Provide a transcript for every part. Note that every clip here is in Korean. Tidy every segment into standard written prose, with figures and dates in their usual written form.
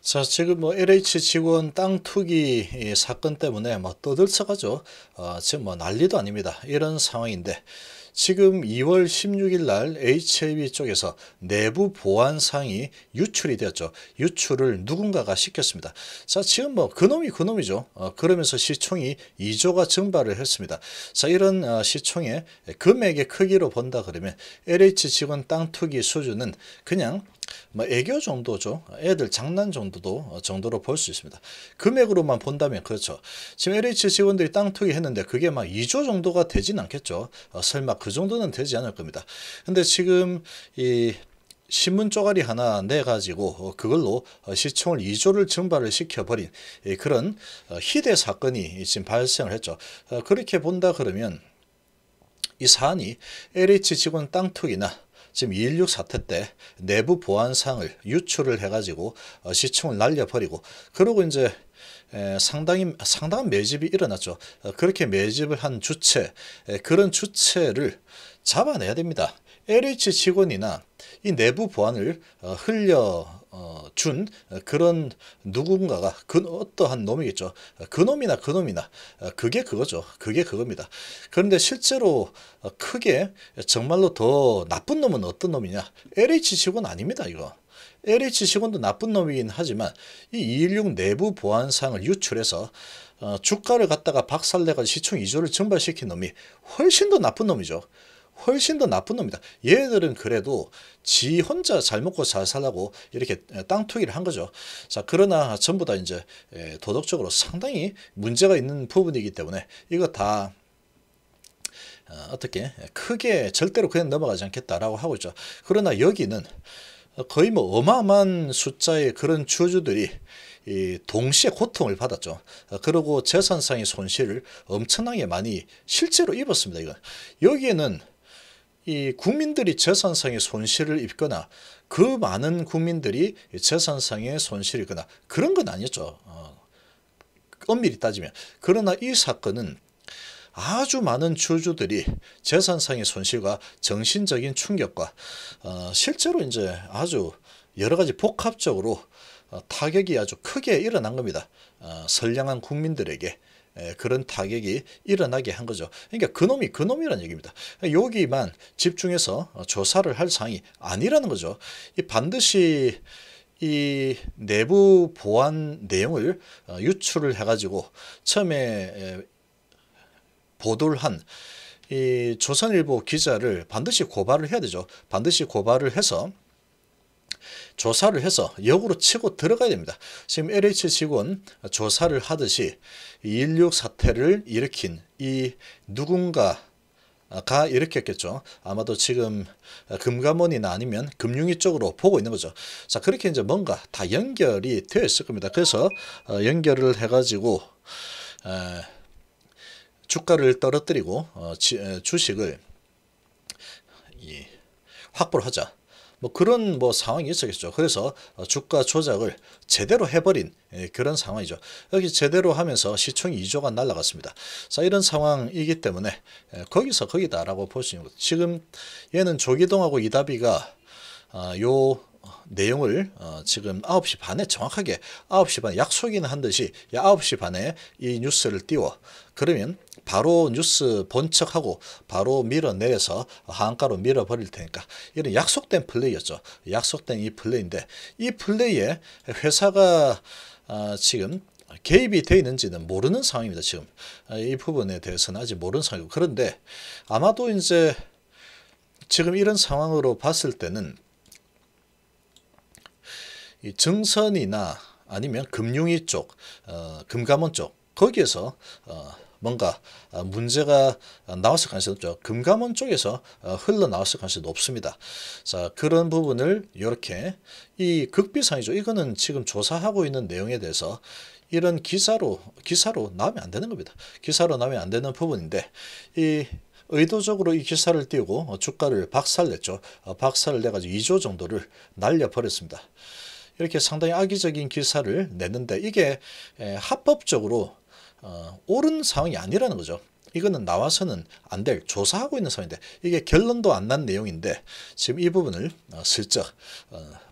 자, 지금 뭐 LH 직원 땅 투기 이 사건 때문에 뭐 떠들썩하죠. 지금 뭐 난리도 아닙니다. 이런 상황인데 지금 2월 16일 날 HAB 쪽에서 내부 보안상이 유출이 되었죠. 유출을 누군가가 시켰습니다. 자, 지금 뭐 그놈이죠. 그러면서 시총이 2조가 증발을 했습니다. 자, 이런 시총의 금액의 크기로 본다 그러면 LH 직원 땅 투기 수준은 그냥 뭐 애교 정도죠. 애들 장난 정도로 볼 수 있습니다. 금액으로만 본다면 그렇죠. 지금 LH 직원들이 땅 투기했는데 그게 막 2조 정도가 되진 않겠죠. 설마 그 정도는 되지 않을 겁니다. 근데 지금 이 신문 쪼가리 하나 내가지고 그걸로 시총을 2조를 증발을 시켜버린 그런 희대 사건이 지금 발생을 했죠. 그렇게 본다 그러면 이 사안이 LH 직원 땅 투기나 지금 2.16 사태 때 내부 보안상을 유출을 해가지고 시총을 날려버리고 그러고 이제 상당한 매집이 일어났죠. 그렇게 매집을 한 주체, 그런 주체를 잡아내야 됩니다. LH 직원이나 이 내부 보안을 흘려준 그런 누군가가 어떠한 놈이겠죠. 그놈이나 그게 그거죠. 그게 그겁니다. 그런데 실제로 크게 정말로 더 나쁜 놈은 어떤 놈이냐? LH 직원 아닙니다. 이거. LH 직원도 나쁜 놈이긴 하지만 이 2.16 내부 보안상을 유출해서 주가를 갖다가 박살내가지고 시총 2조를 증발시킨 놈이 훨씬 더 나쁜 놈이죠. 훨씬 더 나쁜 놈이다. 얘들은 그래도 지 혼자 잘 먹고 잘 살라고 이렇게 땅 투기를 한 거죠. 자, 그러나 전부 다 이제 도덕적으로 상당히 문제가 있는 부분이기 때문에 이거 다 어떻게 크게 절대로 그냥 넘어가지 않겠다라고 하고 있죠. 그러나 여기는 거의 뭐 어마어마한 숫자의 그런 주주들이 동시에 고통을 받았죠. 그리고 재산상의 손실을 엄청나게 많이 실제로 입었습니다. 이건 여기에는 이 국민들이 재산상의 손실을 입거나 그 많은 국민들이 재산상의 손실을 입거나 그런 건 아니었죠. 엄밀히 따지면. 그러나 이 사건은 아주 많은 주주들이 재산상의 손실과 정신적인 충격과 실제로 이제 아주 여러 가지 복합적으로 타격이 아주 크게 일어난 겁니다. 선량한 국민들에게 그런 타격이 일어나게 한 거죠. 그러니까 그놈이라는 얘기입니다. 여기만 집중해서 조사를 할 사항이 아니라는 거죠. 반드시 이 내부 보안 내용을 유출을 해가지고 처음에 보도를 한 이 조선일보 기자를 반드시 고발을 해야 되죠. 반드시 고발을 해서 조사를 해서 역으로 치고 들어가야 됩니다. 지금 LH 직원 조사를 하듯이 2.16 사태를 일으킨 이 누군가가 일으켰겠죠. 아마도 지금 금감원이나 아니면 금융위 쪽으로 보고 있는 거죠. 자, 그렇게 이제 뭔가 다 연결이 되어 있을 겁니다. 그래서 연결을 해가지고 주가를 떨어뜨리고 주식을 확보를 하자. 뭐 그런 뭐 상황이 있었겠죠. 그래서 주가 조작을 제대로 해버린 그런 상황이죠. 여기 제대로 하면서 시총이 2조가 날아갔습니다. 자, 이런 상황이기 때문에 거기서 거기다라고 볼 수 있는 거죠. 지금 얘는 조기동하고 이다비가 요 내용을 지금 9시 반에 정확하게 9시 반 약속이나 한 듯이 9시 반에 이 뉴스를 띄워 그러면 바로 뉴스 본척하고 바로 밀어내서 하한가로 밀어버릴 테니까 이런 약속된 플레이였죠. 약속된 이 플레이인데 이 플레이에 회사가 지금 개입이 되어 있는지는 모르는 상황입니다. 지금 이 부분에 대해서는 아직 모르는 상황이고 그런데 아마도 이제 지금 이런 상황으로 봤을 때는 이 증선이나 아니면 금융위 쪽, 금감원 쪽 거기에서 뭔가 문제가 나왔을 가능성이 높죠. 금감원 쪽에서 흘러나왔을 가능성이 높습니다. 자, 그런 부분을 이렇게 이 극비상이죠. 이거는 지금 조사하고 있는 내용에 대해서 이런 기사로 나오면 안 되는 겁니다. 기사로 나오면 안 되는 부분인데 이 의도적으로 이 기사를 띄우고 주가를 박살냈죠. 박살을 내가지고 2조 정도를 날려버렸습니다. 이렇게 상당히 악의적인 기사를 냈는데 이게 합법적으로 옳은 상황이 아니라는 거죠. 이거는 나와서는 안 될 조사하고 있는 상황인데 이게 결론도 안 난 내용인데 지금 이 부분을 슬쩍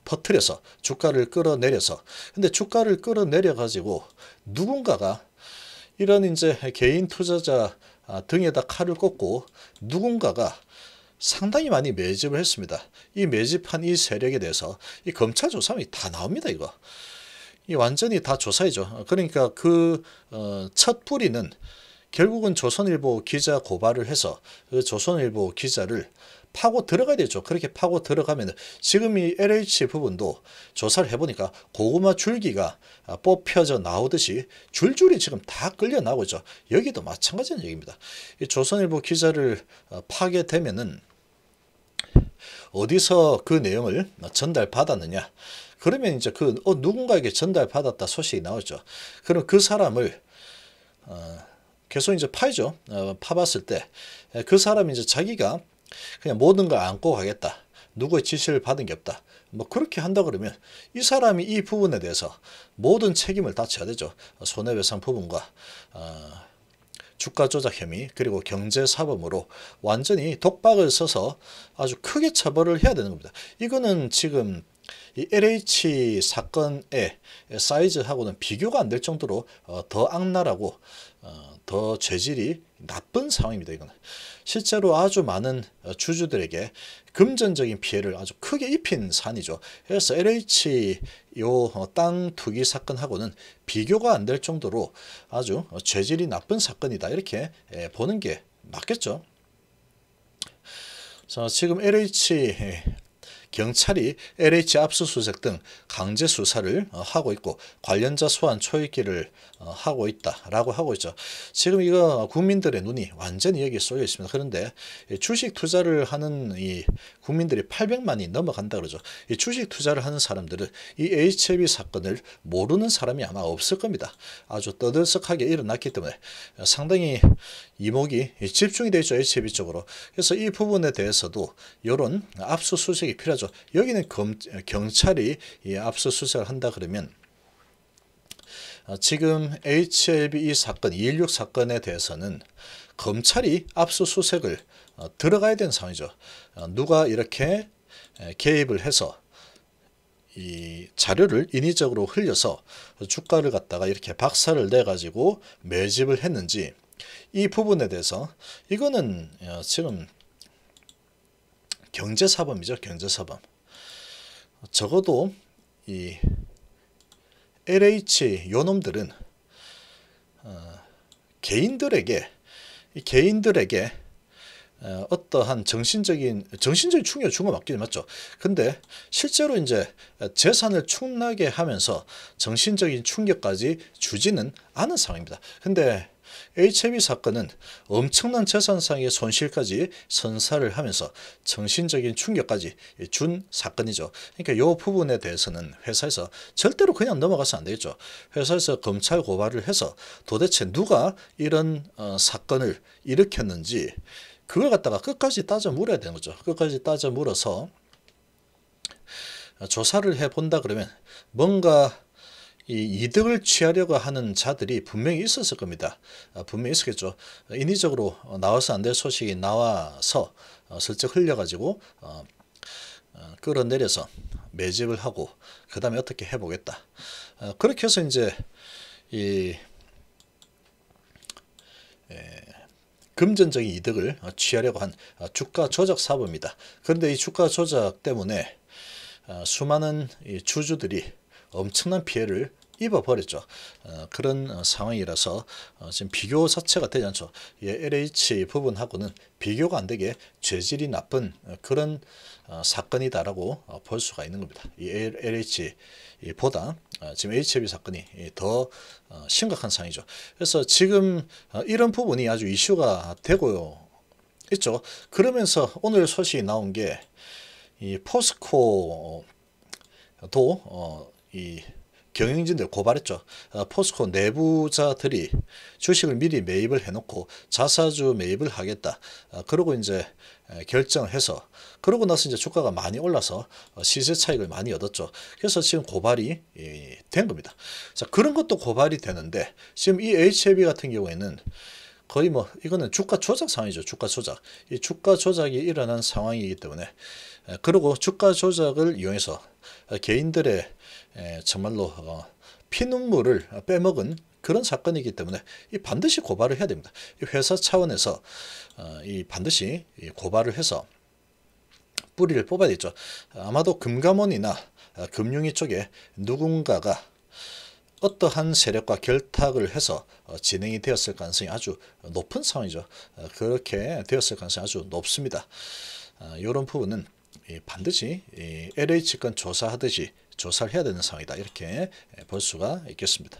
퍼뜨려서 주가를 끌어내려서 근데 주가를 끌어내려 가지고 누군가가 이런 이제 개인 투자자 등에다 칼을 꽂고 누군가가 상당히 많이 매집을 했습니다. 이 매집한 이 세력에 대해서 이 검찰 조사하면 다 나옵니다. 이거 이 완전히 다 조사이죠. 그러니까 그 첫 뿌리는 결국은 조선일보 기자 고발을 해서 그 조선일보 기자를 파고 들어가야 되죠. 그렇게 파고 들어가면 지금 이 LH 부분도 조사를 해보니까 고구마 줄기가 뽑혀져 나오듯이 줄줄이 지금 다 끌려 나오고 있죠. 여기도 마찬가지는 얘기입니다. 이 조선일보 기자를 파게 되면은 어디서 그 내용을 전달받았느냐. 그러면 이제 누군가에게 전달받았다 소식이 나오죠. 그럼 그 사람을 계속 이제 파이죠. 파봤을 때 그 사람이 이제 자기가 그냥 모든 걸 안고 가겠다. 누구의 지시를 받은 게 없다. 뭐 그렇게 한다 그러면 이 사람이 이 부분에 대해서 모든 책임을 다 져야 되죠. 손해배상 부분과 주가 조작 혐의 그리고 경제사범으로 완전히 독박을 써서 아주 크게 처벌을 해야 되는 겁니다. 이거는 지금 이 LH 사건의 사이즈하고는 비교가 안 될 정도로 더 악랄하고 더 죄질이 나쁜 상황입니다. 이거는 실제로 아주 많은 주주들에게 금전적인 피해를 아주 크게 입힌 사안이죠. 그래서 LH 요 땅 투기 사건하고는 비교가 안 될 정도로 아주 죄질이 나쁜 사건이다. 이렇게 보는 게 맞겠죠. 자, 지금 LH 경찰이 LH 압수수색 등 강제 수사를 하고 있고 관련자 소환 초입기를 하고 있다라고 하고 있죠. 지금 이거 국민들의 눈이 완전히 여기에 쏠려 있습니다. 그런데 주식 투자를 하는 이 국민들이 800만이 넘어간다 그러죠. 이 주식 투자를 하는 사람들은 이 HLB 사건을 모르는 사람이 아마 없을 겁니다. 아주 떠들썩하게 일어났기 때문에 상당히 이목이 집중이 되어 있죠. HLB 쪽으로. 그래서 이 부분에 대해서도 이런 압수수색이 필요하죠. 여기는 경찰이 이 압수수색을 한다 그러면 지금 HLB 이 사건 216 사건에 대해서는 검찰이 압수수색을 들어가야 되는 상황이죠. 누가 이렇게 개입을 해서 이 자료를 인위적으로 흘려서 주가를 갖다가 이렇게 박살을 내 가지고 매집을 했는지 이 부분에 대해서 이거는 지금 경제사범이죠. 경제사범. 적어도 이 LH 요놈들은 개인들에게 어떠한 정신적인 충격을 준 거 맞긴 맞죠. 근데 실제로 이제 재산을 축나게 하면서 정신적인 충격까지 주지는 않은 상황입니다. 근데 HLB 사건은 엄청난 재산상의 손실까지 선사를 하면서 정신적인 충격까지 준 사건이죠. 그러니까 이 부분에 대해서는 회사에서 절대로 그냥 넘어가서 안 되겠죠. 회사에서 검찰 고발을 해서 도대체 누가 이런 사건을 일으켰는지 그걸 갖다가 끝까지 따져 물어야 되는 거죠. 끝까지 따져 물어서 조사를 해본다 그러면 뭔가 이 이득을 취하려고 하는 자들이 분명히 있었을 겁니다. 분명히 있었겠죠. 인위적으로 나와서 안 될 소식이 나와서 슬쩍 흘려가지고 끌어내려서 매집을 하고 그 다음에 어떻게 해보겠다. 그렇게 해서 이제 이 금전적인 이득을 취하려고 한 주가 조작 사범입니다. 그런데 이 주가 조작 때문에 수많은 주주들이 엄청난 피해를 입어버렸죠. 그런 상황이라서 지금 비교 자체가 되지 않죠. LH 부분하고는 비교가 안 되게 죄질이 나쁜 그런 사건이다라고 볼 수가 있는 겁니다. 이 LH보다 지금 HLB 사건이 더 심각한 상황이죠. 그래서 지금 이런 부분이 아주 이슈가 되고 있죠. 그러면서 오늘 소식이 나온 게 이 포스코도 이 경영진들 고발했죠. 포스코 내부자들이 주식을 미리 매입을 해놓고 자사주 매입을 하겠다. 그러고 이제 결정을 해서 그러고 나서 이제 주가가 많이 올라서 시세 차익을 많이 얻었죠. 그래서 지금 고발이 된 겁니다. 자, 그런 것도 고발이 되는데 지금 이 HLB 같은 경우에는 거의 뭐 이거는 주가 조작 상황이죠. 주가 조작. 이 주가 조작이 일어난 상황이기 때문에 그리고 주가 조작을 이용해서 개인들의 정말로 피눈물을 빼먹은 그런 사건이기 때문에 이 반드시 고발을 해야 됩니다. 이 회사 차원에서 이 반드시 고발을 해서 뿌리를 뽑아야 되죠. 아마도 금감원이나 금융위 쪽에 누군가가 어떠한 세력과 결탁을 해서 진행이 되었을 가능성이 아주 높은 상황이죠. 그렇게 되었을 가능성이 아주 높습니다. 이런 부분은 반드시 LH 건 조사하듯이 조사를 해야 되는 상황이다. 이렇게 볼 수가 있겠습니다.